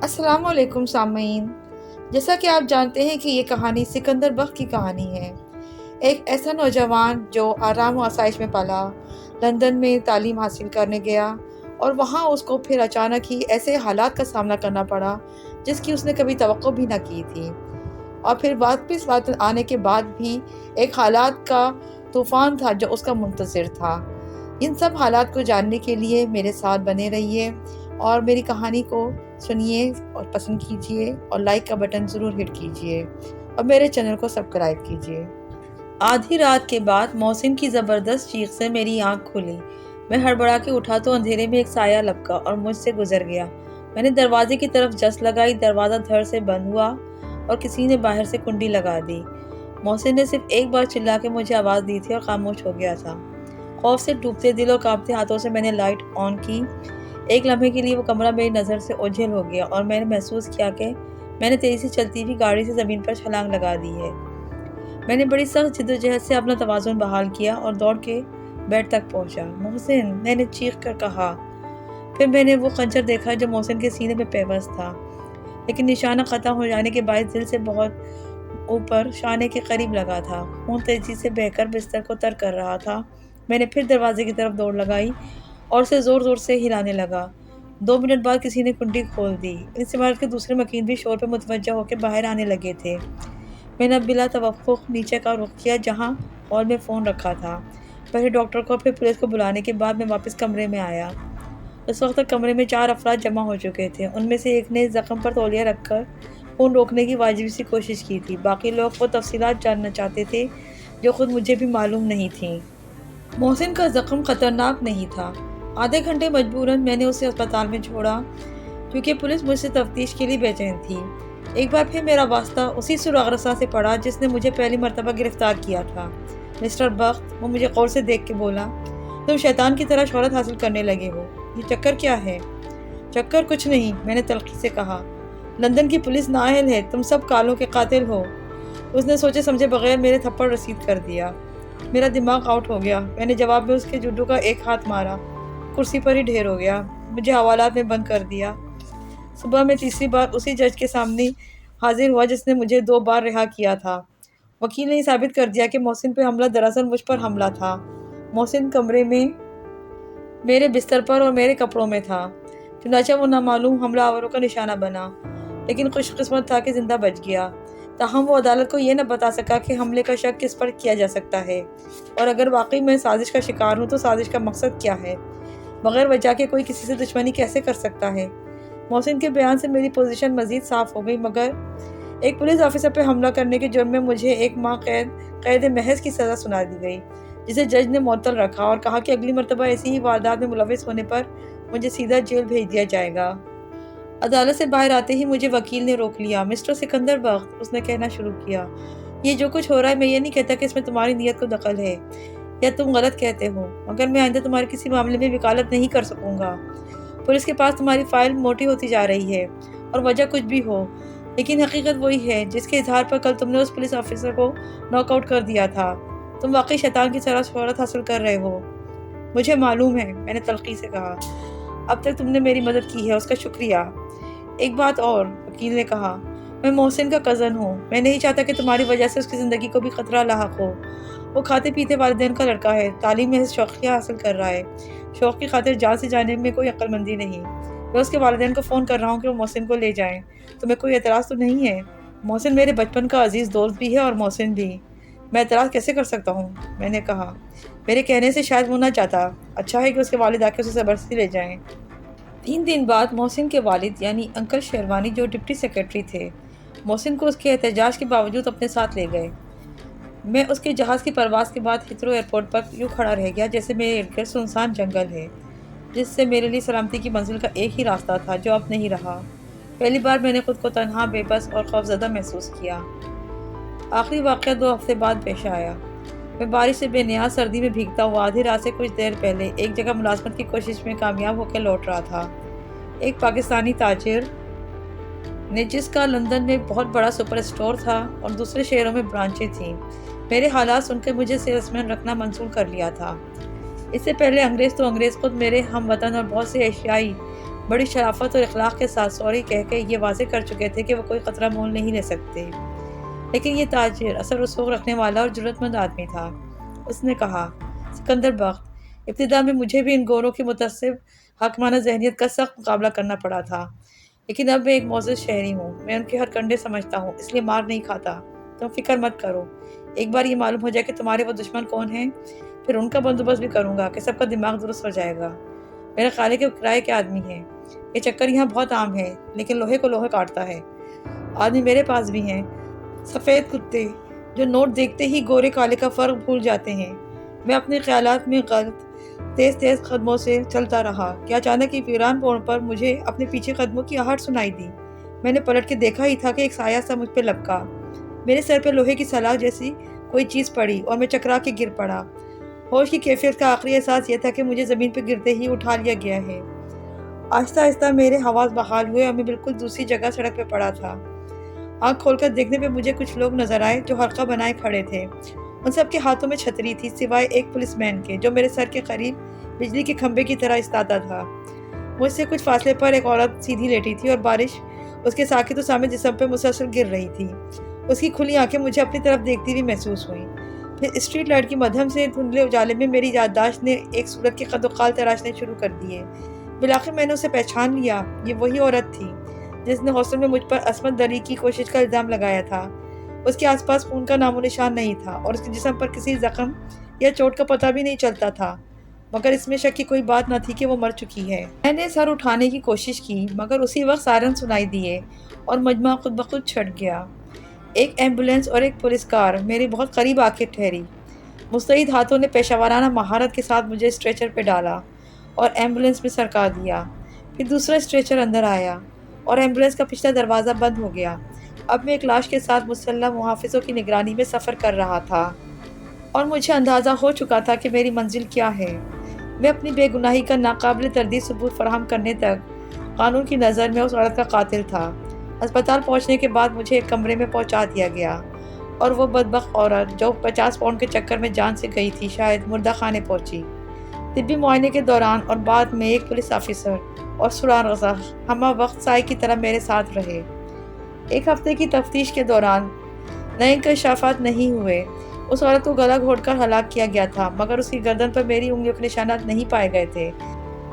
السلام علیکم سامعین، جیسا کہ آپ جانتے ہیں کہ یہ کہانی سکندر بخت کی کہانی ہے۔ ایک ایسا نوجوان جو آرام و آسائش میں پلا، لندن میں تعلیم حاصل کرنے گیا اور وہاں اس کو پھر اچانک ہی ایسے حالات کا سامنا کرنا پڑا جس کی اس نے کبھی توقع بھی نہ کی تھی، اور پھر واپس آنے کے بعد بھی ایک حالات کا طوفان تھا جو اس کا منتظر تھا۔ ان سب حالات کو جاننے کے لیے میرے ساتھ بنے رہیے اور میری کہانی کو سنیے اور پسند کیجیے، اور لائک کا بٹن ضرور ہٹ کیجیے اور میرے چینل کو سبسکرائب کیجیے۔ آدھی رات کے بعد محسن کی زبردست چیخ سے میری آنکھ کھلی۔ میں ہڑبڑا کے اٹھا تو اندھیرے میں ایک سایہ لپکا اور مجھ سے گزر گیا۔ میں نے دروازے کی طرف جس لگائی، دروازہ دھڑ سے بند ہوا اور کسی نے باہر سے کنڈی لگا دی۔ محسن نے صرف ایک بار چلا کے مجھے آواز دی تھی اور خاموش ہو گیا تھا۔ خوف سے ڈوبتے دل اور کانپتے ہاتھوں سے میں نے لائٹ آن کی۔ ایک لمحے کے لیے وہ کمرہ میری نظر سے اوجھل ہو گیا اور میں نے محسوس کیا کہ میں نے تیزی سے چلتی ہوئی گاڑی سے زمین پر چھلانگ لگا دی ہے۔ میں نے بڑی سخت جدوجہد سے اپنا توازن بحال کیا اور دوڑ کے بیڈ تک پہنچا۔ محسن، میں نے چیخ کر کہا۔ پھر میں نے وہ خنجر دیکھا جو محسن کے سینے میں پیوست تھا، لیکن نشانہ ختم ہو جانے کے باعث دل سے بہت اوپر شانے کے قریب لگا تھا۔ خون تیزی سے بہہ کر بستر کو تر کر رہا تھا۔ میں نے پھر دروازے کی طرف دوڑ لگائی اور اسے زور زور سے ہلانے لگا۔ 2 منٹ بعد کسی نے کنڈی کھول دی۔ اس عمارت کے دوسرے مکین بھی شور پہ متوجہ ہو کے باہر آنے لگے تھے۔ میں نے بلا توقف نیچے کا رخ کیا جہاں ہال میں فون رکھا تھا۔ پہلے ڈاکٹر کو پھر پولیس کو بلانے کے بعد میں واپس کمرے میں آیا۔ اس وقت تک کمرے میں 4 افراد جمع ہو چکے تھے۔ ان میں سے ایک نے زخم پر تولیہ رکھ کر خون روکنے کی واجبی سی کوشش کی تھی۔ باقی لوگ وہ تفصیلات جاننا چاہتے تھے جو خود مجھے بھی معلوم نہیں تھیں۔ محسن کا زخم خطرناک نہیں تھا۔ آدھے گھنٹے مجبوراً میں نے اسے اسپتال میں چھوڑا کیونکہ پولیس مجھ سے تفتیش کے لیے بے چین تھی۔ ایک بار پھر میرا واسطہ اسی سراغ رساں سے پڑا جس نے مجھے پہلی مرتبہ گرفتار کیا تھا۔ مسٹر بخت، وہ مجھے غور سے دیکھ کے بولا، تم شیطان کی طرح شہرت حاصل کرنے لگے ہو، یہ چکر کیا ہے؟ چکر کچھ نہیں، میں نے تلخی سے کہا۔ لندن کی پولیس نااہل ہے، تم سب کالوں کے قاتل ہو۔ اس نے سوچے سمجھے بغیر میرے تھپڑ رسید کر دیا۔ میرا دماغ آؤٹ ہو گیا۔ میں نے جواب میں اس کے جڈو کا ایک ہاتھ مارا، کرسی پر ہی ڈھیر ہو گیا۔ مجھے حوالات میں بند کر دیا۔ صبح میں تیسری بار اسی جج کے سامنے حاضر ہوا جس نے مجھے 2 بار رہا کیا تھا۔ وکیل نے ثابت کر دیا کہ محسن پہ حملہ دراصل مجھ پر حملہ تھا۔ محسن کمرے میں میرے بستر پر اور میرے کپڑوں میں تھا، چنانچہ وہ نامعلوم حملہ آوروں کا نشانہ بنا، لیکن خوش قسمت تھا کہ زندہ بچ گیا۔ تاہم وہ عدالت کو یہ نہ بتا سکا کہ حملے کا شک کس پر کیا جا سکتا ہے، اور اگر واقعی میں سازش کا شکار ہوں تو سازش کا مقصد کیا ہے۔ بغیر وجہ کے کوئی کسی سے دشمنی کیسے کر سکتا ہے؟ محسن کے بیان سے میری پوزیشن مزید صاف ہو گئی، مگر ایک پولیس آفیسر پہ حملہ کرنے کے جرم میں مجھے 1 ماہ قید محض کی سزا سنا دی گئی، جسے جج نے معطل رکھا اور کہا کہ اگلی مرتبہ ایسی ہی واردات میں ملوث ہونے پر مجھے سیدھا جیل بھیج دیا جائے گا۔ عدالت سے باہر آتے ہی مجھے وکیل نے روک لیا۔ مسٹر سکندر بخت، اس نے کہنا شروع کیا، یہ جو کچھ ہو رہا ہے میں یہ نہیں کہتا کہ اس میں تمہاری نیت کو دخل ہے یا تم غلط کہتے ہو، مگر میں آئندہ تمہارے کسی معاملے میں وکالت نہیں کر سکوں گا۔ پولیس کے پاس تمہاری فائل موٹی ہوتی جا رہی ہے، اور وجہ کچھ بھی ہو، لیکن حقیقت وہی ہے جس کے اظہار پر کل تم نے اس پولیس آفیسر کو ناک آؤٹ کر دیا تھا۔ تم واقعی شیطان کی طرح شہرت حاصل کر رہے ہو۔ مجھے معلوم ہے، میں نے تلخی سے کہا۔ اب تک تم نے میری مدد کی ہے، اس کا شکریہ۔ ایک بات اور، وکیل نے کہا، میں محسن کا کزن ہوں۔ میں نہیں چاہتا کہ تمہاری وجہ سے اس کی زندگی کو بھی خطرہ لاحق ہو۔ وہ کھاتے پیتے والدین کا لڑکا ہے، تعلیم میں شوقیہ حاصل کر رہا ہے، شوق کی خاطر جان سے جانے میں کوئی عقل مندی نہیں۔ میں اس کے والدین کو فون کر رہا ہوں کہ وہ محسن کو لے جائیں۔ تمہیں کوئی اعتراض تو نہیں ہے؟ محسن میرے بچپن کا عزیز دوست بھی ہے اور محسن بھی۔ میں اعتراض کیسے کر سکتا ہوں؟ میں نے کہا۔ میرے کہنے سے شاید وہ نہ چاہتا۔ اچھا ہے کہ اس کے والد آ کے اسے زبردستی لے جائیں۔ 3 دن بعد محسن کے والد یعنی انکل شیروانی، جو ڈپٹی سیکرٹری تھے، محسن کو اس کے احتجاج کے باوجود اپنے ساتھ لے گئے۔ میں اس کے جہاز کی پرواز کے بعد ہیتھرو ایئرپورٹ پر یوں کھڑا رہ گیا جیسے میرے ارد گرد سنسان جنگل ہے، جس سے میرے لیے سلامتی کی منزل کا ایک ہی راستہ تھا جو اب نہیں رہا۔ پہلی بار میں نے خود کو تنہا، بے بس اور خوفزدہ محسوس کیا۔ آخری واقعہ 2 ہفتے بعد پیش آیا۔ میں بارش سے بے نیاز سردی میں بھیگتا ہوا آدھی رات سے کچھ دیر پہلے ایک جگہ ملازمت کی کوشش میں کامیاب ہو کے لوٹ رہا تھا۔ ایک پاکستانی تاجر نے، جس کا لندن میں بہت بڑا سپر اسٹور تھا اور دوسرے شہروں میں برانچیں تھیں، میرے حالات سن کے مجھے سیلس مین رکھنا منظور کر لیا تھا۔ اس سے پہلے انگریز خود میرے ہم وطن اور بہت سے ایشیائی بڑی شرافت اور اخلاق کے ساتھ سوری کہہ کے یہ واضح کر چکے تھے کہ وہ کوئی خطرہ مول نہیں لے سکتے۔ لیکن یہ تاجر اثر رسوخ رکھنے والا اور جرأت مند آدمی تھا۔ اس نے کہا، سکندر بخت، ابتدا میں مجھے بھی ان گوروں کی متعصب حاکمانہ ذہنیت کا سخت مقابلہ کرنا پڑا تھا، لیکن اب میں ایک معزز شہری ہوں، میں ان کے ہر کنڈے سمجھتا ہوں، اس لیے مار نہیں کھاتا۔ تم فکر مت کرو، ایک بار یہ معلوم ہو جائے کہ تمہارے وہ دشمن کون ہیں، پھر ان کا بندوبست بھی کروں گا کہ سب کا دماغ درست ہو جائے گا۔ میرے خالے کے کرائے کے آدمی ہیں، یہ چکر یہاں بہت عام ہے، لیکن لوہے کو لوہے کاٹتا ہے۔ آدمی میرے پاس بھی ہیں، سفید کتے جو نوٹ دیکھتے ہی گورے کالے کا فرق بھول جاتے ہیں۔ میں اپنے خیالات میں غلط تیز تیز قدموں سے چلتا رہا کہ اچانک ایک ویران موڑ پر مجھے اپنے پیچھے قدموں کی آہٹ سنائی دی۔ میں نے پلٹ کے دیکھا ہی تھا کہ ایک سایہ سا مجھ پہ لپکا۔ میرے سر پہ لوہے کی سلاخ جیسی کوئی چیز پڑی اور میں چکرا کے گر پڑا۔ ہوش کی کیفیت کا آخری احساس یہ تھا کہ مجھے زمین پہ گرتے ہی اٹھا لیا گیا ہے۔ آہستہ آہستہ میرے حواس بحال ہوئے اور میں بالکل دوسری جگہ سڑک پہ پڑا تھا۔ آنکھ کھول کر دیکھنے پہ مجھے کچھ لوگ نظر آئے جو حلقہ بنائے کھڑے تھے۔ ان سب کے ہاتھوں میں چھتری تھی سوائے ایک پولیس مین کے جو میرے سر کے قریب بجلی کے کھمبے کی طرح استاتا تھا۔ مجھ سے کچھ فاصلے پر ایک عورت سیدھی لیٹی تھی اور بارش اس کے ساکت و سامت جسم پہ مسلسل گر رہی تھی۔ اس کی کھلی آنکھیں مجھے اپنی طرف دیکھتی ہوئی محسوس ہوئیں۔ پھر اسٹریٹ لائٹ کی مدھم سے دھندلے اجالے میں میری یادداشت نے ایک صورت کے قد و قال تراشنے شروع کر دیے۔ بالآخر میں نے اسے پہچان لیا، یہ وہی عورت تھی جس نے ہاسٹل میں مجھ پر عصمت دری کی کوشش کا الزام لگایا تھا۔ اس کے آس پاس خون کا نام و نشان نہیں تھا اور اس کے جسم پر کسی زخم یا چوٹ کا پتہ بھی نہیں چلتا تھا، مگر اس میں شک کی کوئی بات نہ تھی کہ وہ مر چکی ہے۔ میں نے سر اٹھانے کی کوشش کی مگر اسی وقت سائرن سنائی دیے اور مجمع خود بخود چھٹ گیا۔ ایک ایمبولینس اور ایک پولیس کار میرے بہت قریب آ کے ٹھہری۔ مستعد ہاتھوں نے پیشہ ورانہ مہارت کے ساتھ مجھے اسٹریچر پہ ڈالا اور ایمبولینس میں سرکا دیا۔ پھر دوسرا اسٹریچر اندر آیا اور ایمبولینس کا پچھلا دروازہ بند ہو گیا۔ اب میں ایک لاش کے ساتھ مسلح محافظوں کی نگرانی میں سفر کر رہا تھا اور مجھے اندازہ ہو چکا تھا کہ میری منزل کیا ہے۔ میں اپنی بے گناہی کا ناقابل تردید ثبوت فراہم کرنے تک قانون کی نظر میں اس عورت کا قاتل تھا۔ ہسپتال پہنچنے کے بعد مجھے ایک کمرے میں پہنچا دیا گیا اور وہ بدبخت عورت جو 50 پاؤنڈ کے چکر میں جان سے گئی تھی شاید مردہ خانے پہنچی۔ طبی معائنے کے دوران اور بعد میں ایک پولیس آفیسر اور سرار رضا ہمہ وقت سائے کی طرح میرے ساتھ رہے۔ ایک ہفتے کی تفتیش کے دوران نئے انکشافات نہیں ہوئے۔ اس عورت کو گلا گھونٹ کر ہلاک کیا گیا تھا مگر اس کی گردن پر میری انگلیوں کے نشانات نہیں پائے گئے تھے۔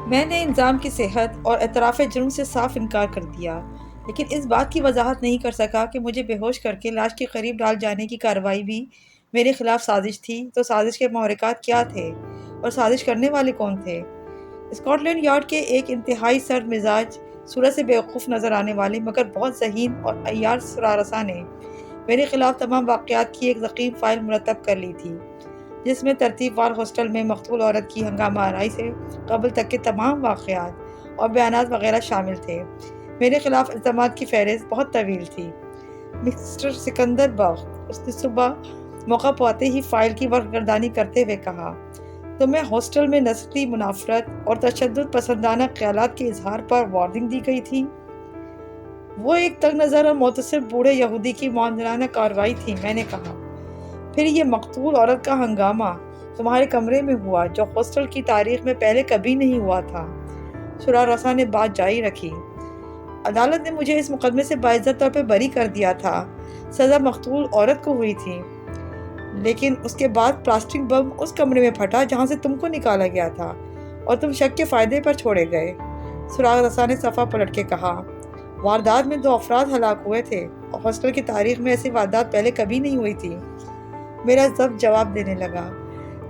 میں نے الزام کی صحت اور اعتراف جرم سے صاف انکار کر دیا، لیکن اس بات کی وضاحت نہیں کر سکا کہ مجھے بے ہوش کر کے لاش کے قریب ڈال جانے کی کارروائی بھی میرے خلاف سازش تھی تو سازش کے محرکات کیا تھے اور سازش کرنے والے کون تھے۔ اسکاٹ لینڈ یارڈ کے ایک انتہائی سرد مزاج صورت سے بیوقوف نظر آنے والے مگر بہت ذہین اور عیار سرارسا نے میرے خلاف تمام واقعات کی ایک ضخیم فائل مرتب کر لی تھی، جس میں ترتیب وار ہاسٹل میں مقتول عورت کی ہنگامہ آرائی سے قبل تک کے تمام واقعات اور بیانات وغیرہ شامل تھے۔ میرے خلاف الزامات کی فہرست بہت طویل تھی۔ مسٹر سکندر بخت، اس نے صبح موقع پاتے ہی فائل کی ورق گردانی کرتے ہوئے کہا، تمہیں ہاسٹل میں نسلی منافرت اور تشدد پسندانہ خیالات کے اظہار پر وارننگ دی گئی تھی۔ وہ ایک تنگ نظر اور متصل بوڑھے یہودی کی معاندرانہ کارروائی تھی، میں نے کہا۔ پھر یہ مقتول عورت کا ہنگامہ تمہارے کمرے میں ہوا جو ہاسٹل کی تاریخ میں پہلے کبھی نہیں ہوا تھا۔ سرار رسا نے بات جاری رکھی، عدالت نے مجھے اس مقدمے سے باعزت طور پہ بری کر دیا تھا۔ سزا مقتول عورت کو ہوئی تھی، لیکن اس کے بعد پلاسٹک بم اس کمرے میں پھٹا جہاں سے تم کو نکالا گیا تھا اور تم شک کے فائدے پر چھوڑے گئے۔ سراغ رسا نے صفحہ پلٹ کے کہا، واردات میں 2 افراد ہلاک ہوئے تھے اور ہاسٹل کی تاریخ میں ایسی واردات پہلے کبھی نہیں ہوئی تھی۔ میرا ضبط جواب دینے لگا،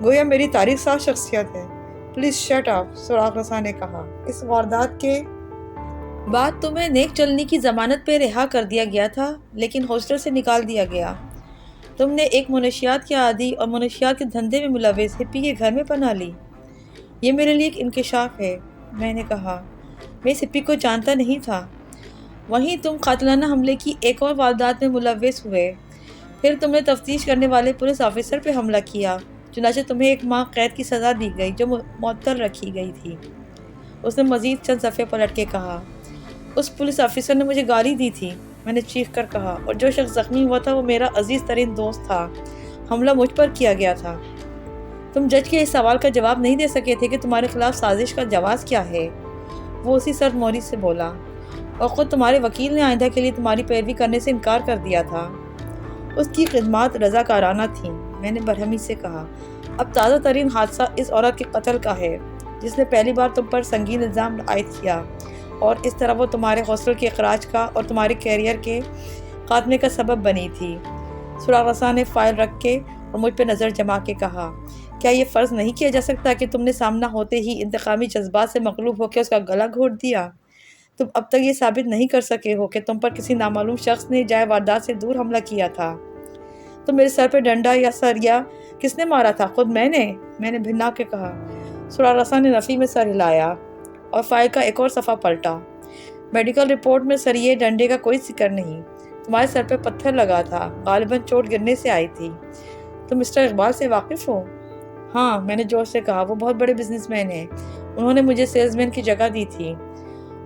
گویا میری تاریخ ساز شخصیت ہے۔ پلیز شٹ اپ، سراغ رسا نے کہا، اس واردات کے بعد تمہیں نیک چلنی کی ضمانت پہ رہا کر دیا گیا تھا لیکن ہاسٹل سے نکال دیا گیا۔ تم نے ایک منشیات کے عادی اور منشیات کے دھندے میں ملوث ہپی کے گھر میں پناہ لی۔ یہ میرے لیے ایک انکشاف ہے، میں نے کہا، میں اس ہپی کو جانتا نہیں تھا۔ وہیں تم قاتلانہ حملے کی ایک اور واردات میں ملوث ہوئے، پھر تم نے تفتیش کرنے والے پولیس آفیسر پہ حملہ کیا، چنانچہ تمہیں 1 ماہ قید کی سزا دی گئی جو معطل رکھی گئی تھی۔ اس نے مزید چند صفحے پلٹ کے کہا، اس پولیس آفیسر نے مجھے گالی دی تھی، میں نے چیخ کر کہا، اور جو شخص زخمی ہوا تھا وہ میرا عزیز ترین دوست تھا۔ حملہ مجھ پر کیا گیا تھا۔ تم جج کے اس سوال کا جواب نہیں دے سکے تھے کہ تمہارے خلاف سازش کا جواز کیا ہے۔ وہ اسی سرد موری سے بولا، اور خود تمہارے وکیل نے آئندہ کے لیے تمہاری پیروی کرنے سے انکار کر دیا تھا۔ اس کی خدمات رضاکارانہ تھیں، میں نے برہمی سے کہا۔ اب تازہ ترین حادثہ اس عورت کے قتل کا ہے جس نے پہلی بار تم پر سنگین الزام عائد کیا، اور اس طرح وہ تمہارے حوصلے کے اخراج کا اور تمہارے کیریئر کے خاتمے کا سبب بنی تھی۔ سراغ رسا نے فائل رکھ کے اور مجھ پہ نظر جما کے کہا، کیا یہ فرض نہیں کیا جا سکتا کہ تم نے سامنا ہوتے ہی انتقامی جذبات سے مغلوب ہو کے اس کا گلا گھونٹ دیا؟ تم اب تک یہ ثابت نہیں کر سکے ہو کہ تم پر کسی نامعلوم شخص نے جائے واردات سے دور حملہ کیا تھا۔ تو میرے سر پہ ڈنڈا یا سریا کس نے مارا تھا؟ خود میں نے بھنا کے کہا۔ سراغ رسا نے نفی میں سر ہلایا اور فائل کا ایک اور صفحہ پلٹا۔ میڈیکل رپورٹ میں سریے ڈنڈے کا کوئی ذکر نہیں، تمہارے سر پہ پتھر لگا تھا، غالباً چوٹ گرنے سے آئی تھی۔ تم مسٹر اقبال سے واقف ہو؟ ہاں، میں نے جوش سے کہا، وہ بہت بڑے بزنس مین ہیں، انہوں نے مجھے سیلز مین کی جگہ دی تھی،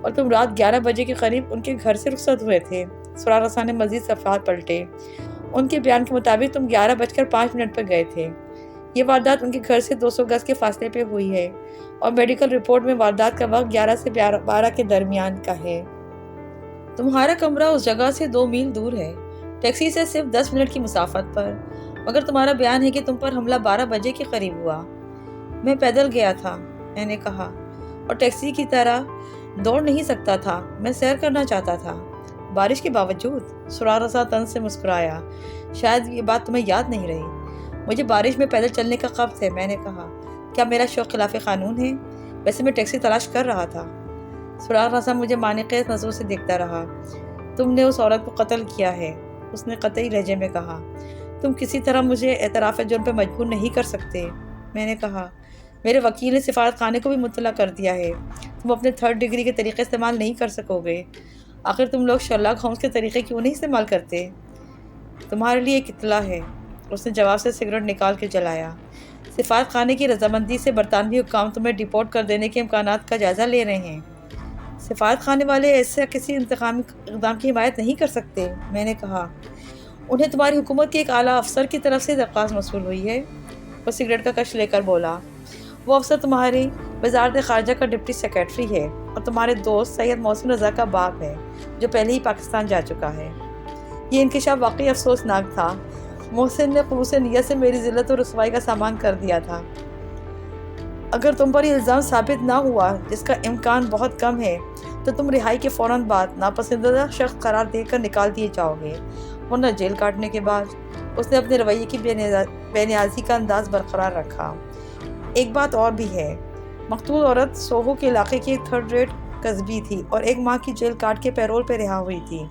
اور تم رات 11 بجے کے قریب ان کے گھر سے رخصت ہوئے تھے۔ سراغ رسا نے مزید صفحات پلٹے۔ ان کے بیان کے مطابق تم 11:05 پر گئے تھے۔ یہ واردات ان کے گھر سے 200 گز کے فاصلے پہ ہوئی ہے، اور میڈیکل رپورٹ میں واردات کا وقت 11 سے 12 کے درمیان کا ہے۔ تمہارا کمرہ اس جگہ سے 2 میل دور ہے، ٹیکسی سے صرف 10 منٹ کی مسافت پر، مگر تمہارا بیان ہے کہ تم پر حملہ 12 بجے کے قریب ہوا۔ میں پیدل گیا تھا، میں نے کہا، اور ٹیکسی کی طرح دوڑ نہیں سکتا تھا، میں سیر کرنا چاہتا تھا۔ بارش کے باوجود؟ سراغ رسا طنز سے مسکرایا۔ شاید یہ بات تمہیں یاد نہیں رہی۔ مجھے بارش میں پیدل چلنے کا قبض ہے، میں نے کہا۔ کیا میرا شوق خلاف قانون ہے؟ ویسے میں ٹیکسی تلاش کر رہا تھا۔ سراغ رسا مجھے معنی خیز نظروں سے دیکھتا رہا۔ تم نے اس عورت کو قتل کیا ہے، اس نے قطعی لہجے میں کہا۔ تم کسی طرح مجھے اعتراف جرم پہ مجبور نہیں کر سکتے، میں نے کہا۔ میرے وکیل نے سفارت خانے کو بھی مطلع کر دیا ہے، تم اپنے 3rd ڈگری کے طریقے استعمال نہیں کر سکو گے۔ آخر تم لوگ شرلاک ہومز کے طریقے کیوں نہیں استعمال کرتے؟ تمہارے لیے ایک اطلاع ہے، اس نے جواب سے سگریٹ نکال کے جلایا۔ سفارت خانے کی رضامندی سے برطانوی حکام تمہیں ڈیپورٹ کر دینے کے امکانات کا جائزہ لے رہے ہیں۔ سفارت خانے والے ایسا کسی انتقامی اقدام کی حمایت نہیں کر سکتے، میں نے کہا۔ انہیں تمہاری حکومت کے ایک اعلیٰ افسر کی طرف سے درخواست موصول ہوئی ہے، وہ سگریٹ کا کش لے کر بولا۔ وہ افسر تمہاری وزارت خارجہ کا ڈپٹی سیکریٹری ہے، اور تمہارے دوست سید محسن رضا کا باپ ہے، جو پہلے ہی پاکستان جا چکا ہے۔ یہ انکشاف واقعی افسوسناک تھا۔ محسن نے خلوص نیت سے میری ذلت و رسوائی کا سامان کر دیا تھا۔ اگر تم پر یہ الزام ثابت نہ ہوا، جس کا امکان بہت کم ہے، تو تم رہائی کے فوراً بعد ناپسندیدہ شخص قرار دے کر نکال دیے جاؤ گے، ورنہ جیل کاٹنے کے بعد۔ اس نے اپنے رویے کی بے نیازی کا انداز برقرار رکھا۔ ایک بات اور بھی ہے، مقتول عورت سوہو کے علاقے کی ایک 3rd ریٹ قصبی تھی، اور 1 ماہ کی جیل کاٹ کے پیرول پہ رہا ہوئی تھی،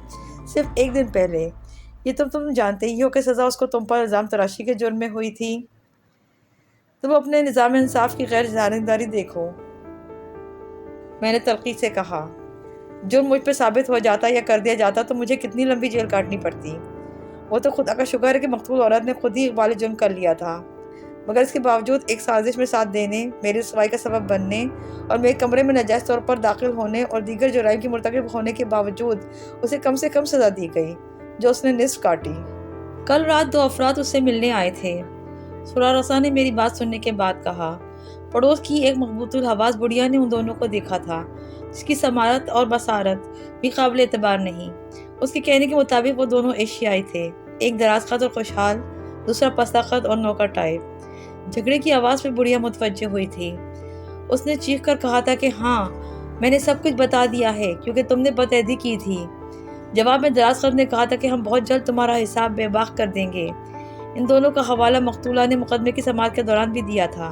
صرف 1 دن پہلے۔ یہ تم جانتے ہی ہو کہ سزا اس کو تم پر الزام تراشی کے جرم میں ہوئی تھی۔ تم اپنے نظام انصاف کی غیر جانبداری دیکھو، میں نے تلخی سے کہا۔ جرم مجھ پہ ثابت ہو جاتا یا کر دیا جاتا تو مجھے کتنی لمبی جیل کاٹنی پڑتی۔ وہ تو خدا کا شکر ہے کہ مقتول عورت نے خود ہی اقبال جرم کر لیا تھا، مگر اس کے باوجود ایک سازش میں ساتھ دینے، میری رسوائی کا سبب بننے، اور میرے کمرے میں ناجائز طور پر داخل ہونے اور دیگر جرائم کی مرتکب ہونے کے باوجود اسے کم سے کم سزا دی گئی، جو اس نے نصف کاٹی۔ کل رات 2 افراد اس سے ملنے آئے تھے، سراغ رسا نے میری بات سننے کے بعد کہا۔ پڑوس کی ایک مقبوط الحواس بڑھیا نے ان دونوں کو دیکھا تھا، جس کی سماعت اور بصارت بھی قابل اعتبار نہیں۔ اس کے کہنے کے مطابق وہ دونوں ایشیائی تھے، ایک دراز قد اور خوشحال، دوسرا پستہ قد اور نوکر ٹائپ۔ جھگڑے کی آواز پہ بڑھیا متوجہ ہوئی تھی۔ اس نے چیخ کر کہا تھا کہ ہاں، میں نے سب کچھ بتا دیا ہے کیونکہ تم نے بدعہدی کی تھی۔ جواب میں دراز قد نے کہا تھا کہ ہم بہت جلد تمہارا حساب بے باک کر دیں گے۔ ان دونوں کا حوالہ مقتولہ نے مقدمے کی سماعت کے دوران بھی دیا تھا۔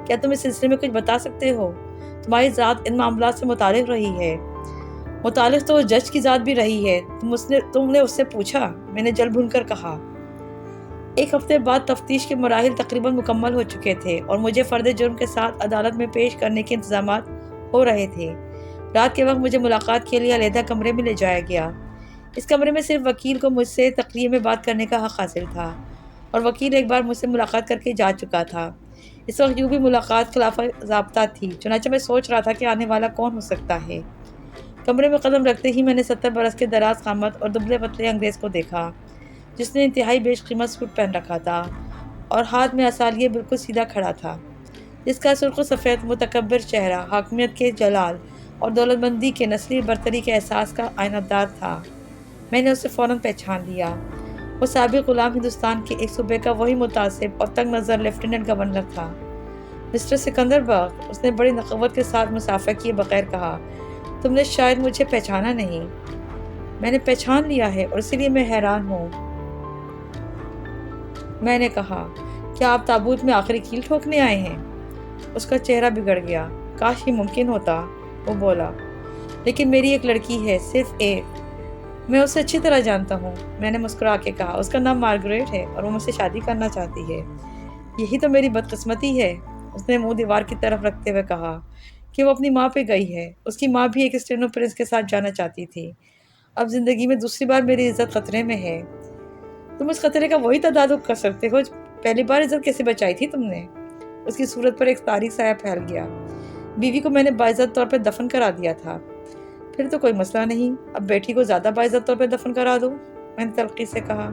کیا تم اس سلسلے میں کچھ بتا سکتے ہو؟ تمہاری ذات ان معاملات سے متعلق رہی ہے۔ متعلق تو جج کی ذات بھی رہی ہے، تم نے اس سے پوچھا؟ میں نے جل بھن کر کہا۔ 1 ہفتے بعد تفتیش کے مراحل تقریباً مکمل ہو چکے تھے، اور مجھے فرد جرم کے ساتھ عدالت میں پیش کرنے کے انتظامات ہو رہے تھے۔ رات کے وقت مجھے ملاقات کے لیے علیحدہ کمرے میں لے جایا گیا۔ اس کمرے میں صرف وکیل کو مجھ سے تقریر میں بات کرنے کا حق حاصل تھا، اور وکیل ایک بار مجھ سے ملاقات کر کے جا چکا تھا۔ اس وقت یوں بھی ملاقات خلاف ضابطہ تھی، چنانچہ میں سوچ رہا تھا کہ آنے والا کون ہو سکتا ہے۔ کمرے میں قدم رکھتے ہی میں نے 70 برس کے دراز قامت اور دبلے پتلے انگریز کو دیکھا، جس نے انتہائی بیش قیمت سوٹ پہن رکھا تھا اور ہاتھ میں عصا لیے بالکل سیدھا کھڑا تھا، جس کا سرخ و سفید متکبر چہرہ حاکمیت کے جلال اور دولت مندی کے نسلی برتری کے احساس کا آئینہ دار تھا۔ میں نے اسے فوراً پہچان لیا۔ وہ سابق غلام ہندوستان کے ایک صوبے کا وہی متعصب اور تنگ نظر لیفٹیننٹ گورنر تھا۔ مسٹر سکندر بغ، اس نے بڑی نخوت کے ساتھ مسافہ کیے بغیر کہا، تم نے شاید مجھے پہچانا نہیں۔ میں نے پہچان لیا ہے اور اسی لیے میں حیران ہوں۔ میں نے کہا، کیا آپ تابوت میں آخری کیل ٹھوکنے آئے ہیں؟ اس کا چہرہ بگڑ گیا۔ کاش یہ ممکن ہوتا، وہ بولا، لیکن میری ایک لڑکی ہے، صرف ایک۔ میں اسے اچھی طرح جانتا ہوں، میں نے مسکرا کے کہا، اس کا نام مارگریٹ ہے اور وہ مجھ سے شادی کرنا چاہتی ہے۔ یہی تو میری بدقسمتی ہے، اس نے منہ دیوار کی طرف رکھتے ہوئے کہا، کہ وہ اپنی ماں پہ گئی ہے۔ اس کی ماں بھی ایک اسٹینو پرنس کے ساتھ جانا چاہتی تھی۔ اب زندگی میں دوسری بار میری عزت خطرے میں ہے۔ تم اس خطرے کا وہی تدارک کر سکتے ہو، پہلی بار عزت کیسے بچائی تھی تم نے؟ اس کی صورت پر ایک تاریک سایہ پھیل گیا۔ بیوی کو میں نے باعزت طور پہ دفن کرا دیا تھا۔ پھر تو کوئی مسئلہ نہیں، اب بیٹی کو زیادہ باعزت طور پہ دفن کرا دو، میں نے تلخی سے کہا۔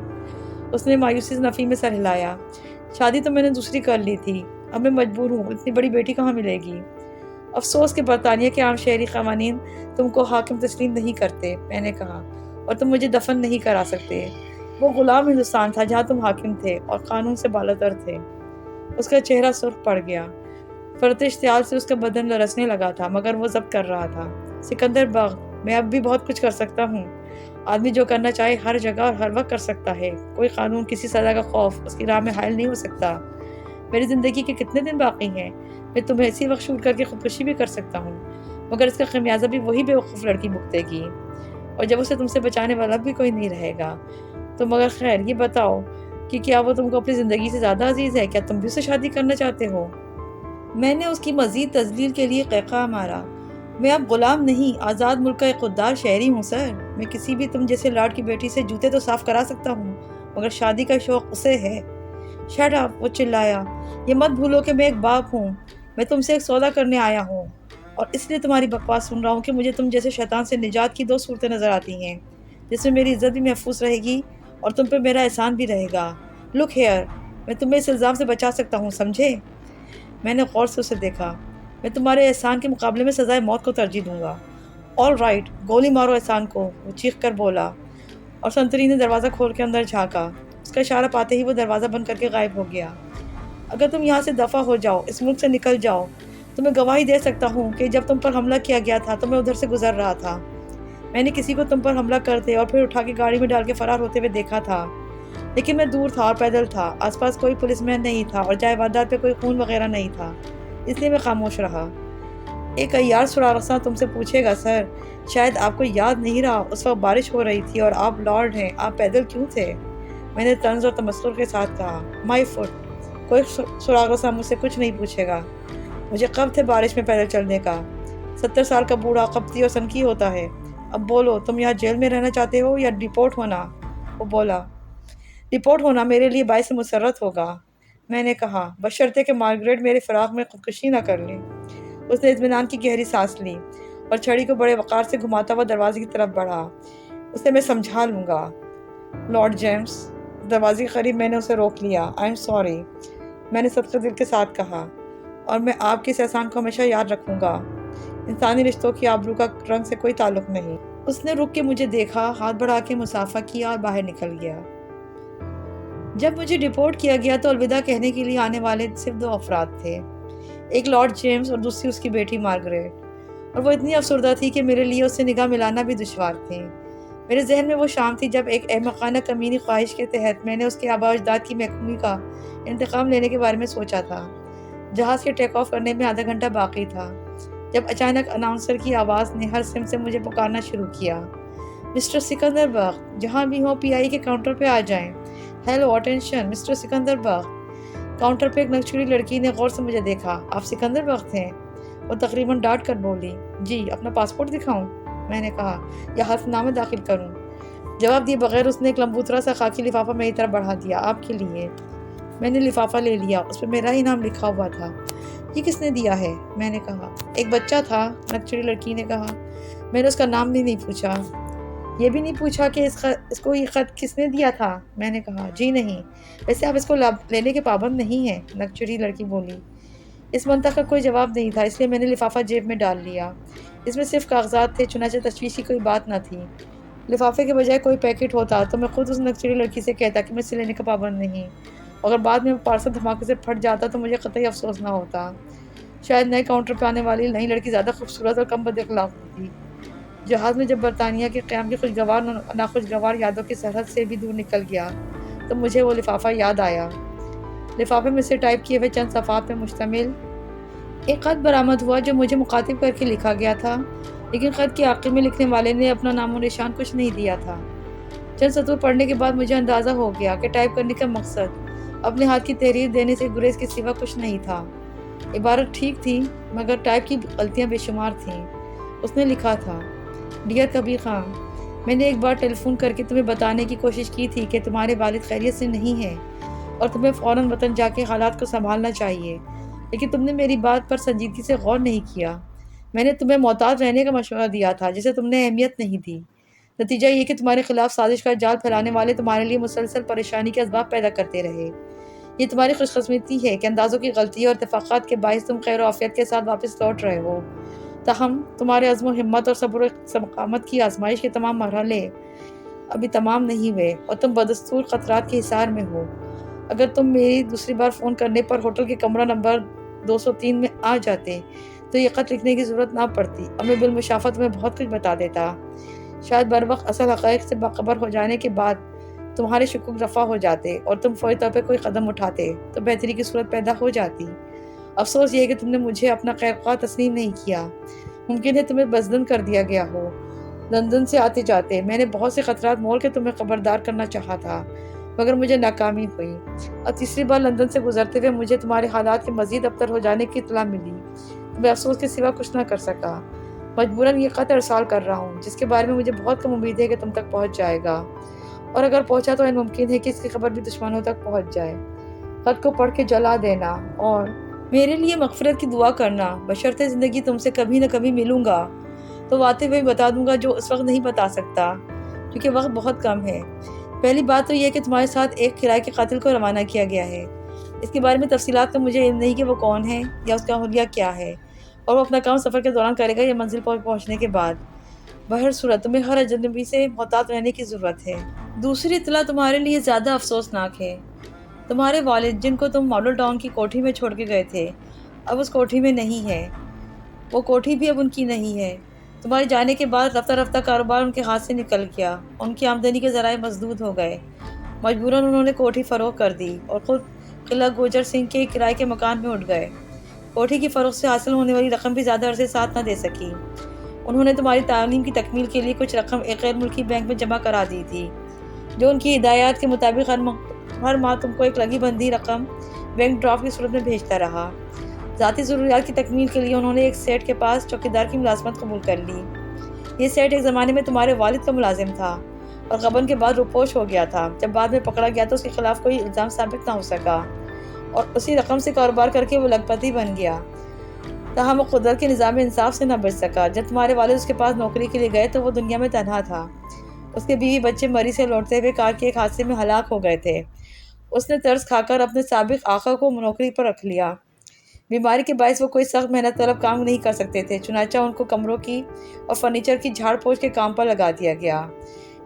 اس نے مایوسی سے نفی میں سر ہلایا۔ شادی تو میں نے دوسری کر لی تھی، اب میں مجبور ہوں، اتنی بڑی بیٹی کہاں ملے گی؟ افسوس کہ برطانیہ کے عام شہری قوانین تم کو حاکم تسلیم نہیں کرتے، میں نے کہا، اور تم مجھے دفن نہیں کرا سکتے۔ وہ غلام ہندوستان تھا جہاں تم حاکم تھے اور قانون سے بالاتر تھے۔ اس کا چہرہ سرخ پڑ گیا۔ فرط اشتعال سے اس کا بدن لرزنے لگا تھا، مگر وہ ضبط کر رہا تھا۔ سکندر بغ، میں اب بھی بہت کچھ کر سکتا ہوں۔ آدمی جو کرنا چاہے ہر جگہ اور ہر وقت کر سکتا ہے۔ کوئی قانون، کسی سزا کا خوف اس کی راہ میں حائل نہیں ہو سکتا۔ میری زندگی کے کتنے دن باقی ہیں؟ میں تمہیں اسی وقت شوٹ کر کے خودکشی بھی کر سکتا ہوں، مگر اس کا خمیازہ بھی وہی بیوقوف لڑکی بھگتے گی، اور جب اسے تم سے بچانے والا بھی کوئی نہیں رہے گا تو۔ مگر خیر، یہ بتاؤ کہ کیا وہ تم کو اپنی زندگی سے زیادہ عزیز ہے؟ کیا تم بھی اسے شادی کرنا چاہتے ہو؟ میں نے اس کی مزید تذلیل کے لیے قہقہہ مارا۔ میں اب غلام نہیں، آزاد ملک کا ایک خوددار شہری ہوں سر۔ میں کسی بھی تم جیسے لاڈ کی بیٹی سے جوتے تو صاف کرا سکتا ہوں، مگر شادی کا شوق اسے ہے۔ شٹ اپ، وہ چلایا، یہ مت بھولو کہ میں ایک باپ ہوں۔ میں تم سے ایک سودا کرنے آیا ہوں، اور اس لیے تمہاری بکواس سن رہا ہوں کہ مجھے تم جیسے شیطان سے نجات کی دو صورتیں نظر آتی ہیں، جس میں میری عزت بھی محفوظ رہے گی اور تم پہ میرا احسان بھی رہے گا۔ لک ہیئر، میں تمہیں اس الزام سے بچا سکتا ہوں، سمجھے؟ میں نے غور سے اسے دیکھا۔ میں تمہارے احسان کے مقابلے میں سزائے موت کو ترجیح دوں گا۔ آل رائٹ، گولی مارو احسان کو، وہ چیخ کر بولا، اور سنتری نے دروازہ کھول کے اندر جھانکا۔ اس کا اشارہ پاتے ہی وہ دروازہ بند کر کے غائب ہو گیا۔ اگر تم یہاں سے دفع ہو جاؤ، اس ملک سے نکل جاؤ، تو میں گواہی دے سکتا ہوں کہ جب تم پر حملہ کیا گیا تھا تو میں ادھر سے گزر رہا تھا۔ میں نے کسی کو تم پر حملہ کرتے اور پھر اٹھا کے گاڑی میں ڈال کے فرار ہوتے ہوئے دیکھا تھا، لیکن میں دور تھا اور پیدل تھا، آس پاس کوئی پولیس مین نہیں تھا اور جائے واردات پہ کوئی خون وغیرہ نہیں تھا، اس لیے میں خاموش رہا۔ ایک عیار سراغساں تم سے پوچھے گا، سر، شاید آپ کو یاد نہیں رہا، اس وقت بارش ہو رہی تھی اور آپ لارڈ ہیں، آپ پیدل کیوں تھے؟ میں نے طنز اور تمسخر کے ساتھ کہا، مائی فٹ، کوئی سراغساں مجھ سے کچھ نہیں پوچھے گا۔ مجھے کب تھے بارش میں پیدل چلنے کا؟ 70 سال کا بوڑھا قبطی اور سنکی ہوتا ہے۔ اب بولو، تم یہاں جیل میں رہنا چاہتے ہو یا ڈیپورٹ ہونا؟ وہ بولا، ڈیپورٹ ہونا میرے لیے باعث مسرت ہوگا، میں نے کہا، بشرطے کہ مارگریٹ میرے فراق میں خودکشی نہ کر لے۔ اس نے اطمینان کی گہری سانس لی اور چھڑی کو بڑے وقار سے گھماتا ہوا دروازے کی طرف بڑھا۔ اسے میں سمجھا لوں گا، لارڈ جیمز۔ دروازے کے قریب میں نے اسے روک لیا۔ آئی ایم سوری، میں نے صدقے دل کے ساتھ کہا، اور میں آپ کے اس احسان کو ہمیشہ یاد رکھوں گا۔ انسانی رشتوں کی آبرو کا رنگ سے کوئی تعلق نہیں۔ اس نے رک کے مجھے دیکھا، ہاتھ بڑھا کے مصافحہ کیا اور باہر نکل گیا۔ جب مجھے ڈیپورٹ کیا گیا تو الوداع کہنے کے لیے آنے والے صرف 2 افراد تھے، ایک لارڈ جیمز اور دوسری اس کی بیٹی مارگریٹ، اور وہ اتنی افسردہ تھی کہ میرے لیے اس سے نگاہ ملانا بھی دشوار تھی۔ میرے ذہن میں وہ شام تھی جب ایک احمقانہ کمینی خواہش کے تحت میں نے اس کے آباء و اجداد کی محکومی کا انتقام لینے کے بارے میں سوچا تھا۔ جہاز کے ٹیک آف کرنے میں آدھا گھنٹہ باقی تھا جب اچانک اناؤنسر کی آواز نے ہر سمت سے مجھے پکارنا شروع کیا، مسٹر سکندر بغ، جہاں بھی ہوں PI کے کاؤنٹر پہ آ جائیں۔ ہیلو، اٹینشن، مسٹر سکندر بغ۔ کاؤنٹر پہ ایک نکچڑی لڑکی نے غور سے مجھے دیکھا۔ آپ سکندر بغ تھے؟ وہ تقریباً ڈانٹ کر بولی۔ جی، اپنا پاسپورٹ دکھاؤں؟ میں نے کہا، یا حلف نامہ داخل کروں؟ جواب دیے بغیر اس نے ایک لمبوترا سا خاکی لفافہ میری طرف بڑھا دیا۔ آپ کے لیے۔ میں نے لفافہ لے لیا، اس پہ میرا ہی نام لکھا ہوا تھا۔ یہ کس نے دیا ہے؟ میں نے کہا۔ ایک بچہ تھا، نکچڑی لڑکی نے کہا۔ میں نے اس کا نام بھی نہیں پوچھا، یہ بھی نہیں پوچھا کہ اس کو یہ خط کس نے دیا تھا؟ میں نے کہا، جی نہیں، ویسے آپ اس کو لینے کے پابند نہیں ہیں، نکچڑی لڑکی بولی۔ اس منطق کا کوئی جواب نہیں تھا، اس لیے میں نے لفافہ جیب میں ڈال لیا۔ اس میں صرف کاغذات تھے، چنانچہ تشویش کی کوئی بات نہ تھی۔ لفافے کے بجائے کوئی پیکٹ ہوتا تو میں خود اس نکچڑی لڑکی سے کہتا کہ میں اسے لینے کا پابند نہیں۔ اگر بعد میں پارسل دھماکے سے پھٹ جاتا تو مجھے قطعی افسوس نہ ہوتا۔ شاید نئے کاؤنٹر پہ آنے والی نئی لڑکی زیادہ خوبصورت اور کم بد اخلاق ہوتی۔ جہاز میں جب برطانیہ کے قیام کی خوشگوار ناخوشگوار یادوں کی سرحد سے بھی دور نکل گیا تو مجھے وہ لفافہ یاد آیا۔ لفافے میں سے ٹائپ کیے ہوئے چند صفحات پہ مشتمل ایک خط برآمد ہوا جو مجھے مخاطب کر کے لکھا گیا تھا، لیکن خط کے آخر میں لکھنے والے نے اپنا نام و نشان کچھ نہیں دیا تھا۔ چند سطور پڑھنے کے بعد مجھے اندازہ ہو گیا کہ ٹائپ کرنے کا مقصد اپنے ہاتھ کی تحریر دینے سے گریز کے سوا کچھ نہیں تھا۔ عبارت ٹھیک تھی مگر ٹائپ کی غلطیاں بے شمار تھیں۔ اس نے لکھا تھا، ڈیئر کبیر خان، میں نے ایک بار ٹیلی فون کر کے تمہیں بتانے کی کوشش کی تھی کہ تمہارے والد خیریت سے نہیں ہیں اور تمہیں فوراً وطن جا کے حالات کو سنبھالنا چاہیے، لیکن تم نے میری بات پر سنجیدگی سے غور نہیں کیا۔ میں نے تمہیں محتاط رہنے کا مشورہ دیا تھا جسے تم نے اہمیت نہیں دی۔ نتیجہ یہ کہ تمہارے خلاف سازش کا جال پھیلانے والے تمہارے لیے مسلسل پریشانی کے اسباب پیدا کرتے رہے۔ یہ تمہاری خوش قسمتی ہے کہ اندازوں کی غلطی اور اتفاقات کے باعث تم خیر و عافیت کے ساتھ واپس لوٹ رہے ہو۔ تاہم تمہارے عزم و ہمت اور صبر و استقامت کی آزمائش کے تمام مرحلے ابھی تمام نہیں ہوئے اور تم بدستور خطرات کے حصار میں ہو۔ اگر تم میری دوسری بار فون کرنے پر ہوٹل کے کمرہ نمبر 203 میں آ جاتے تو یہ خط لکھنے کی ضرورت نہ پڑتی اور میں بالمشافہ تمہیں بہت کچھ بتا دیتا۔ شاید بر وقت اصل حقائق سے باخبر ہو جانے کے بعد تمہارے شکوک رفع ہو جاتے اور تم فوری طور پہ کوئی قدم اٹھاتے تو بہتری کی صورت پیدا ہو جاتی۔ افسوس یہ ہے کہ تم نے مجھے اپنا خیر خواہ تسلیم نہیں کیا۔ ممکن ہے تمہیں بزدل کر دیا گیا ہو۔ لندن سے آتے جاتے میں نے بہت سے خطرات مول کے تمہیں خبردار کرنا چاہا تھا مگر مجھے ناکامی ہوئی، اور تیسری بار لندن سے گزرتے ہوئے مجھے تمہارے حالات کے مزید ابتر ہو جانے کی اطلاع ملی تو میں افسوس کے سوا کچھ نہ کر سکا۔ مجبوراً یہ خط ارسال کر رہا ہوں جس کے بارے میں مجھے بہت کم امید ہے کہ تم تک پہنچ جائے گا، اور اگر پہنچا تو ممکن ہے کہ اس کی خبر بھی دشمنوں تک پہنچ جائے۔ خط کو پڑھ کے جلا دینا اور میرے لیے مغفرت کی دعا کرنا، بشرطِ زندگی تم سے کبھی نہ کبھی ملوں گا تو آتے ہوئے بتا دوں گا جو اس وقت نہیں بتا سکتا کیونکہ وقت بہت کم ہے۔ پہلی بات تو یہ ہے کہ تمہارے ساتھ ایک کرائے کے قاتل کو روانہ کیا گیا ہے۔ اس کے بارے میں تفصیلات کا مجھے علم نہیں کہ وہ کون ہے یا اس کا حلیہ کیا ہے اور وہ اپنا کام سفر کے دوران کرے گا یا منزل پر پہنچنے کے بعد۔ بہر صورت تمہیں ہر اجنبی سے محتاط رہنے کی ضرورت ہے۔ دوسری اطلاع تمہارے لیے زیادہ افسوسناک ہے۔ تمہارے والد جن کو تم ماڈل ٹاؤن کی کوٹھی میں چھوڑ کے گئے تھے اب اس کوٹھی میں نہیں ہے۔ وہ کوٹھی بھی اب ان کی نہیں ہے۔ تمہارے جانے کے بعد رفتہ رفتہ کاروبار ان کے ہاتھ سے نکل گیا، ان کی آمدنی کے ذرائع مسدود ہو گئے۔ مجبوراً انہوں نے کوٹھی فروخت کر دی اور خود قلعہ گوجر سنگھ کے کرائے کے مکان میں اٹھ گئے۔ کوٹھی کی فروخت سے حاصل ہونے والی رقم بھی زیادہ عرصے ساتھ نہ دے سکی۔ انہوں نے تمہاری تعلیم کی تکمیل کے لیے کچھ رقم ایک غیر ملکی بینک میں جمع کرا دی تھی جو ان کی ہدایات کے مطابق ہر ماہ تم کو ایک لگی بندھی رقم بینک ڈرافٹ کی صورت میں بھیجتا رہا۔ ذاتی ضروریات کی تکمیل کے لیے انہوں نے ایک سیٹ کے پاس چوکیدار کی ملازمت قبول کر لی۔ یہ سیٹ ایک زمانے میں تمہارے والد کا ملازم تھا اور غبن کے بعد روپوش ہو گیا تھا۔ جب بعد میں پکڑا گیا تو اس کے خلاف کوئی الزام ثابت نہ ہو سکا اور اسی رقم سے کاروبار کر کے وہ لکھپتی بن گیا۔ تاہم وہ قدرت کے نظام انصاف سے نہ بچ سکا۔ جب تمہارے والد اس کے پاس نوکری کے لیے گئے تو وہ دنیا میں تنہا تھا۔ اس کے بیوی بچے مری سے لوٹتے ہوئے کار کے ایک حادثے میں ہلاک ہو گئے تھے۔ اس نے ترس کھا کر اپنے سابق آقا کو نوکری پر رکھ لیا۔ بیماری کے باعث وہ کوئی سخت محنت طلب کام نہیں کر سکتے تھے، چنانچہ ان کو کمروں کی اور فرنیچر کی جھاڑ پوچھ کے کام پر لگا دیا گیا۔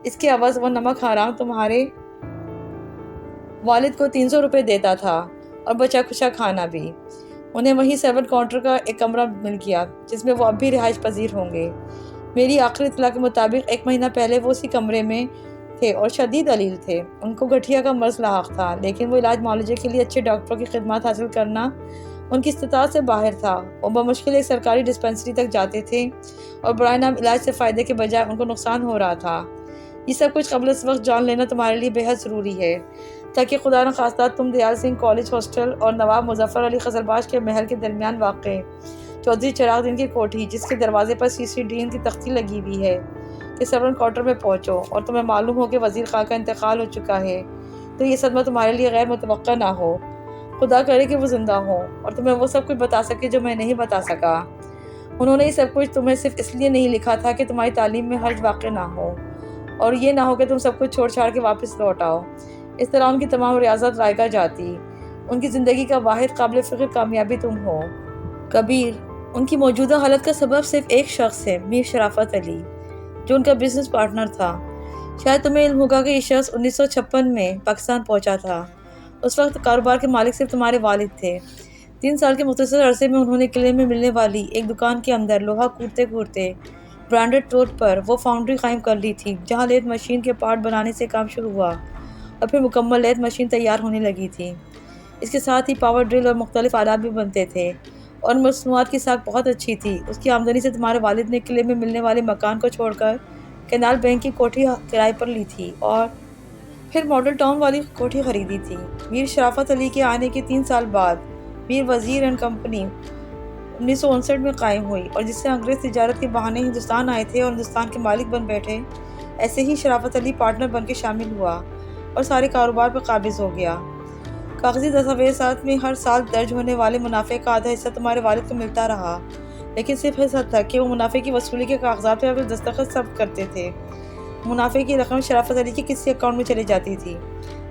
اس کے عوض وہ نمک حرام تمہارے والد کو 300 روپے دیتا تھا اور بچا کھچا کھانا بھی۔ انہیں وہیں سرونٹ کاؤنٹر کا ایک کمرہ مل گیا جس میں وہ اب بھی رہائش پذیر ہوں گے۔ میری آخری اطلاع کے مطابق 1 مہینہ پہلے وہ اسی کمرے میں تھے اور شدید علیل تھے۔ ان کو گٹھیا کا مرض لاحق تھا لیکن وہ علاج معالجے کے لیے اچھے ڈاکٹروں کی خدمات حاصل کرنا ان کی استطاعت سے باہر تھا۔ وہ بمشکل ایک سرکاری ڈسپنسری تک جاتے تھے اور برائے نام علاج سے فائدے کے بجائے ان کو نقصان ہو رہا تھا۔ یہ سب کچھ قبل اس وقت جان لینا تمہارے لیے بے حد ضروری ہے تاکہ خدا نخواستہ تم دیال سنگھ کالج ہاسٹل اور نواب مظفر علی قزلباش کے محل کے درمیان واقع چودھری چراغ دین کی کوٹھی جس کے دروازے پر CC ڈین کی تختی لگی ہوئی ہے کہ سرونٹ کواٹر میں پہنچو اور تمہیں معلوم ہو کہ وزیر خاں کا انتقال ہو چکا ہے تو یہ صدمہ تمہارے لیے غیر متوقع نہ ہو۔ خدا کرے کہ وہ زندہ ہوں اور تمہیں وہ سب کچھ بتا سکے جو میں نہیں بتا سکا۔ انہوں نے یہ سب کچھ تمہیں صرف اس لیے نہیں لکھا تھا کہ تمہاری تعلیم میں حرج واقع نہ ہو اور یہ نہ ہو کہ تم سب کچھ چھوڑ چھاڑ کے واپس لوٹ آؤ۔ اس طرح ان کی تمام ریاضت رائگاں جاتی۔ ان کی زندگی کا واحد قابل فخر کامیابی تم ہو۔ کبیر ان کی موجودہ حالت کا سبب صرف ایک شخص ہے، میر شرافت علی، جو ان کا بزنس پارٹنر تھا۔ شاید تمہیں علم ہوگا کہ یہ شخص 1956 میں پاکستان پہنچا تھا۔ اس وقت کاروبار کے مالک صرف تمہارے والد تھے۔ 3 سال کے مختصر عرصے میں انہوں نے قلعے میں ملنے والی ایک دکان کے اندر لوہا کودتے کودتے برانڈڈ طور پر وہ فاؤنڈری قائم کر لی تھی جہاں لیتھ مشین کے پارٹ بنانے سے کام شروع ہوا اور پھر مکمل لیتھ مشین تیار ہونے لگی تھی۔ اس کے ساتھ ہی پاور ڈرل اور مختلف آلات بھی بنتے تھے اور مصنوعات کی ساکھ بہت اچھی تھی۔ اس کی آمدنی سے تمہارے والد نے قلعے میں ملنے والے مکان کو چھوڑ کر کینال بینک کی کوٹھی کرائے پر لی تھی اور پھر ماڈل ٹاؤن والی کوٹھی خریدی تھی۔ میر شرافت علی کے آنے کے 3 سال بعد میر وزیر اینڈ کمپنی 1959 میں قائم ہوئی، اور جس سے انگریز تجارت کے بہانے ہندوستان آئے تھے اور ہندوستان کے مالک بن بیٹھے، ایسے ہی شرافت علی پارٹنر بن کے شامل ہوا اور سارے کاروبار پر قابض ہو گیا۔ کاغذی دستاویزات میں ہر سال درج ہونے والے منافع کا آدھا حصہ تمہارے والد کو ملتا رہا، لیکن صرف اس حد تک کہ وہ منافع کی وصولی کے کاغذات پہ اپنے دستخط ثبت کرتے تھے۔ منافع کی رقم شرافت علی کے کسی اکاؤنٹ میں چلی جاتی تھی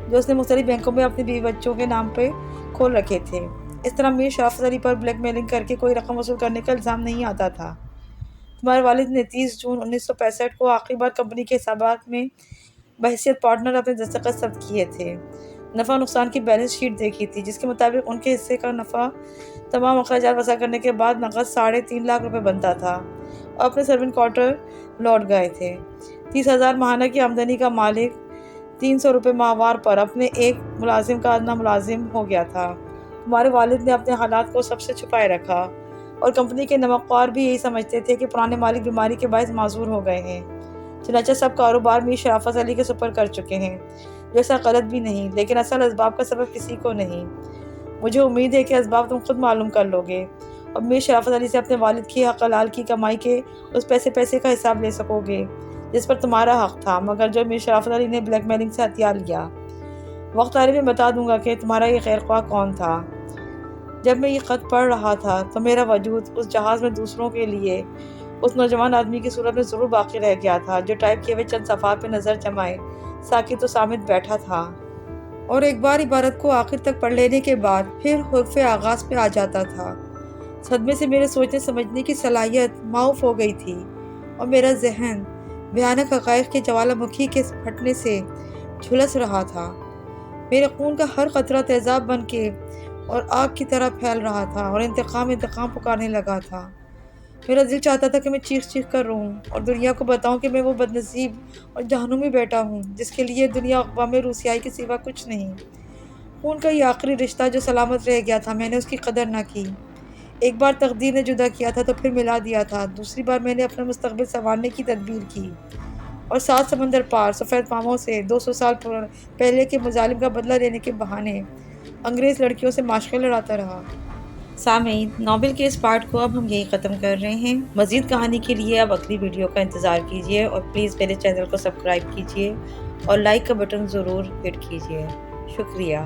جو اس نے مختلف بینکوں میں اپنے بیوی بچوں کے نام پہ کھول رکھے تھے۔ اس طرح میر شرافت علی پر بلیک میلنگ کر کے کوئی رقم وصول کرنے کا الزام نہیں آتا تھا۔ تمہارے والد نے 30 جون 1965 کو آخری بار کمپنی کے حسابات میں بحیثیت پارٹنر اپنے دستخط ثبت کیے تھے۔ نفع نقصان کی بیلنس شیٹ دیکھی تھی جس کے مطابق ان کے حصے کا نفع تمام اخراجات وصل کرنے کے بعد نقد 3.5 لاکھ روپے بنتا تھا اور اپنے سرونٹ کوارٹر لوٹ گئے تھے۔ 30,000 ماہانہ کی آمدنی کا مالک 300 روپے ماہوار پر اپنے ایک ملازم کا ادنیٰ ملازم ہو گیا تھا۔ تمہارے والد نے اپنے حالات کو سب سے چھپائے رکھا اور کمپنی کے نمکخوار بھی یہی سمجھتے تھے کہ پرانے مالک بیماری کے باعث معذور ہو گئے ہیں۔ چنانچہ سب کاروبار میر شرافت علی کے سپرد کر چکے ہیں، جو ایسا غلط بھی نہیں، لیکن اصل اسباب کا سبب کسی کو نہیں۔ مجھے امید ہے کہ اسباب تم خود معلوم کر لو گے اور میر شرافت علی سے اپنے والد کی حق حلال کی کمائی کے اس پیسے کا حساب لے سکو گے جس پر تمہارا حق تھا، مگر جو میر شرافت علی نے بلیک میلنگ سے ہتھیار لیا۔ وقت آنے میں بتا دوں گا کہ تمہارا یہ خیر خواہ کون تھا۔ جب میں یہ خط پڑھ رہا تھا تو میرا وجود اس جہاز میں دوسروں کے لیے اس نوجوان آدمی کی صورت میں ضرور باقی رہ گیا تھا جو ٹائپ کیے ہوئے چند صفحات پہ نظر جمائے ساکت و صامت بیٹھا تھا اور ایک بار عبارت کو آخر تک پڑھ لینے کے بعد پھر حرف آغاز پہ آ جاتا تھا۔ صدمے سے میرے سوچنے سمجھنے کی صلاحیت معاف ہو گئی تھی اور میرا ذہن بھیانک حقائق کے جوالا مکھی کے پھٹنے سے جھلس رہا تھا۔ میرے خون کا ہر قطرہ تیزاب بن کے اور آگ کی طرح پھیل رہا تھا اور انتقام پکارنے لگا تھا۔ میرا دل چاہتا تھا کہ میں چیخ چیخ کر روؤں اور دنیا کو بتاؤں کہ میں وہ بدنصیب اور جہنمی بیٹا ہوں جس کے لیے دنیا اقوام روسیائی کے سوا کچھ نہیں۔ خون کا یہ آخری رشتہ جو سلامت رہ گیا تھا، میں نے اس کی قدر نہ کی۔ ایک بار تقدیر نے جدا کیا تھا تو پھر ملا دیا تھا، دوسری بار میں نے اپنا مستقبل سنوارنے کی تدبیر کی اور 7 سمندر پار سفید پاموں سے 200 سال پہلے کے مظالم کا بدلہ لینے کے بہانے انگریز لڑکیوں سے معاشقیں لڑاتا رہا۔ سامعین، ناول کے اس پارٹ کو اب ہم یہی ختم کر رہے ہیں۔ مزید کہانی کے لیے اب اگلی ویڈیو کا انتظار کیجیے اور پلیز میرے چینل کو سبسکرائب کیجیے اور لائک کا بٹن ضرور ہٹ کیجیے۔ شکریہ۔